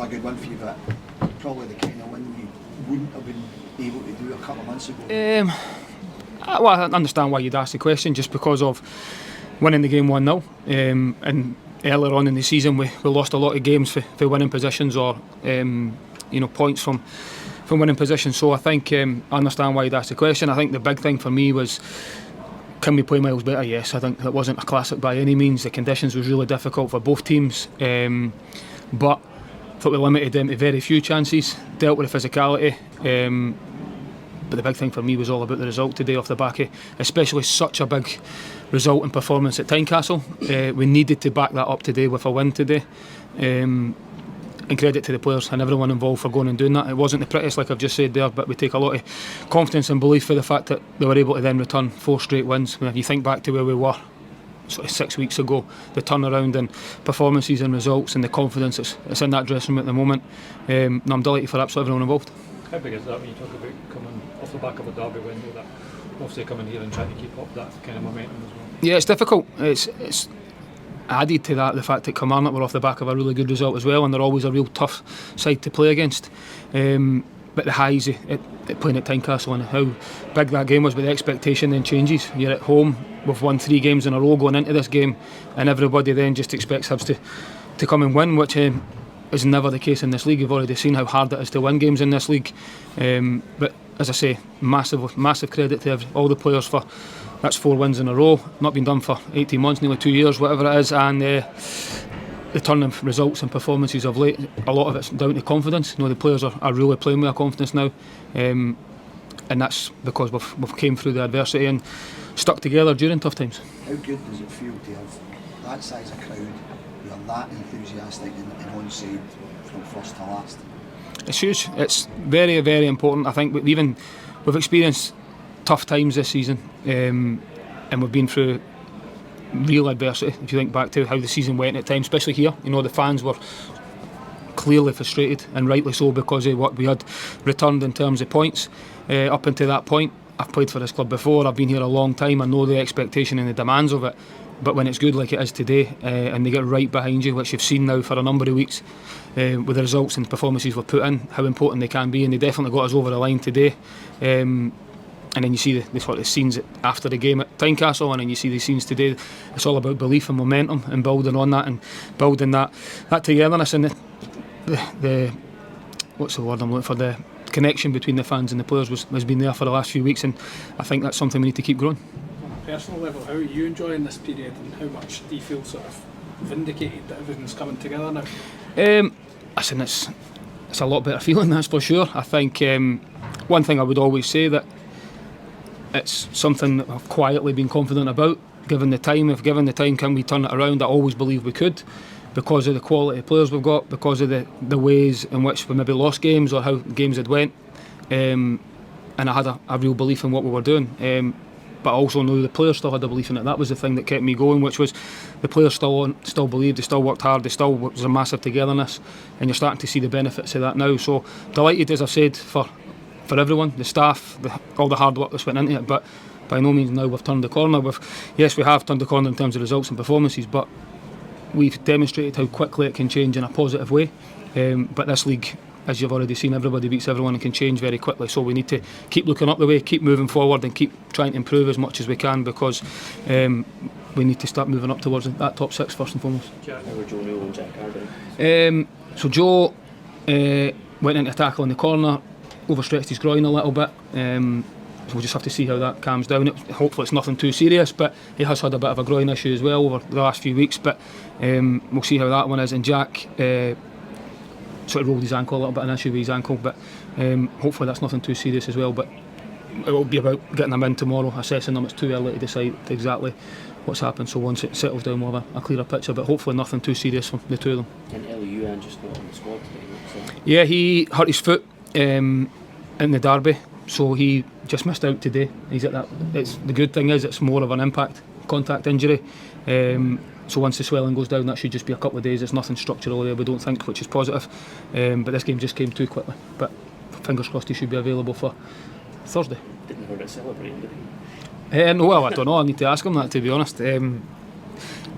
a good win for you, but probably the kind of win you wouldn't have been able to do a couple of months ago. Well, I understand why you'd ask the question, just because of winning the game 1-0, and earlier on in the season we lost a lot of games for winning positions or points from winning positions. So I think I understand why you'd ask the question. I think the big thing for me was, can we play miles better? Yes, I think it wasn't a classic by any means. The conditions was really difficult for both teams, but I thought we limited them to very few chances, dealt with the physicality. But the big thing for me was all about the result today, off the back of especially such a big result and performance at Tynecastle. We needed to back that up today with a win today. And credit to the players and everyone involved for going and doing that. It wasn't the prettiest, like I've just said there, but we take a lot of confidence and belief for the fact that they were able to then return 4 straight wins. If you think back to where we were sort of 6 weeks ago, the turnaround and performances and results and the confidence that's in that dressing room at the moment, and I'm delighted for absolutely everyone involved. How big is that when you talk about coming off the back of a derby win, that obviously coming here and trying to keep up that kind of momentum as well? Yeah, it's difficult. It's added to that the fact that Kilmarnock were off the back of a really good result as well, and they're always a real tough side to play against. But the highs at playing at Tynecastle and how big that game was, but the expectation then changes. You're at home, we've won 3 games in a row going into this game, and everybody then just expects Hibs to come and win, which is never the case in this league. You've already seen how hard it is to win games in this league. But as I say, massive credit to all the players for that's 4 wins in a row. Not been done for 18 months, nearly 2 years, whatever it is, and the turn of results and performances of late, a lot of it's down to confidence. The players are really playing with a confidence now, and that's because we've came through the adversity and stuck together during tough times. How good does it feel to have that size of crowd who are that enthusiastic and on side from first to last? It's huge. It's very, very important. I think we've experienced tough times this season, and we've been through real adversity. If you think back to how the season went at times, especially here, the fans were clearly frustrated, and rightly so, because of what we had returned in terms of points up until that point. I've played for this club before, I've been here a long time, I know the expectation and the demands of it, but when it's good like it is today, and they get right behind you, which you've seen now for a number of weeks, with the results and performances we've put in, how important they can be, and they definitely got us over the line today. And then you see the sort of scenes after the game at Tynecastle, and then you see the scenes today. It's all about belief and momentum and building on that and building that togetherness and the what's the word I'm looking for, the connection between the fans and the players has been there for the last few weeks, and I think that's something we need to keep growing. On a personal level, how are you enjoying this period, and how much do you feel sort of vindicated that everything's coming together now? Listen, it's a lot better feeling, that's for sure. I think one thing I would always say, that it's something that I've quietly been confident about. Given the time, can we turn it around? I always believe we could, because of the quality of players we've got, because of the ways in which we maybe lost games or how games had went, and I had a real belief in what we were doing. But I also knew the players still had a belief in it. That was the thing that kept me going, which was the players still believed, they still worked hard, was a massive togetherness, and you're starting to see the benefits of that now. So delighted, as I've said, for everyone, the staff, all the hard work that's went into it, but by no means now we've turned the corner. Yes, we have turned the corner in terms of results and performances, but we've demonstrated how quickly it can change in a positive way. But this league, as you've already seen, everybody beats everyone and can change very quickly, so we need to keep looking up the way, keep moving forward, and keep trying to improve as much as we can, because we need to start moving up towards that top 6 first and foremost. How were Joe Newell and Jack Carberry? So Joe went into a tackle in the corner, overstretched his groin a little bit, so we'll just have to see how that calms down. Hopefully it's nothing too serious, but he has had a bit of a groin issue as well over the last few weeks, but we'll see how that one is. And Jack sort of rolled his ankle a little bit, an issue with his ankle, but hopefully that's nothing too serious as well. But it will be about getting them in tomorrow, assessing them. It's too early to decide exactly what's happened, so once it settles down we'll have a clearer picture, but hopefully nothing too serious for the two of them. And Ellie just not on the squad today? Yeah, he hurt his foot in the derby, so he just missed out today. He's at that. The good thing is it's more of an contact injury. So once the swelling goes down, that should just be a couple of days. It's nothing structural there, we don't think, which is positive. But this game just came too quickly. But fingers crossed he should be available for Thursday. Didn't hear it celebrating, did he? No, well, I don't know. I need to ask him that, to be honest.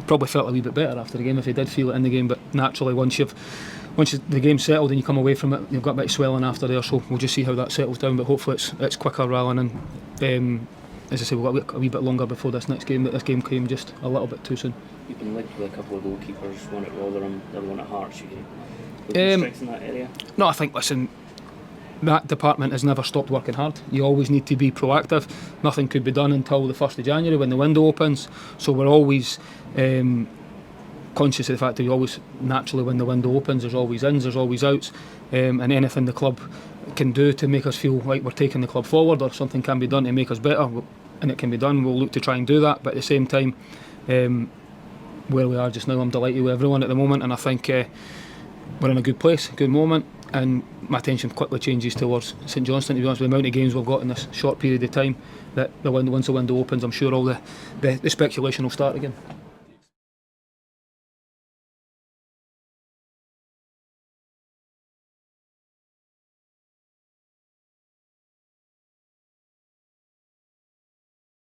Probably felt a wee bit better after the game if he did feel it in the game. But naturally, once once the game's settled and you come away from it, you've got a bit of swelling after there, so we'll just see how that settles down, but hopefully it's quicker rather than, as I say, we've got a wee bit longer before this next game, but this game came just a little bit too soon. You've been linked with a couple of goalkeepers, one at Rotherham, the other one at Hearts. You strengths in that area? No, I think, listen, that department has never stopped working hard. You always need to be proactive. Nothing could be done until the 1st of January when the window opens, so we're always conscious of the fact that you always, naturally, when the window opens, there's always ins, there's always outs, and anything the club can do to make us feel like we're taking the club forward or something can be done to make us better, and it can be done, we'll look to try and do that. But at the same time, where we are just now, I'm delighted with everyone at the moment, and I think we're in a good place, a good moment, and my attention quickly changes towards St Johnstone, to be honest, with the amount of games we've got in this short period of time, that once the window opens, I'm sure all the speculation will start again.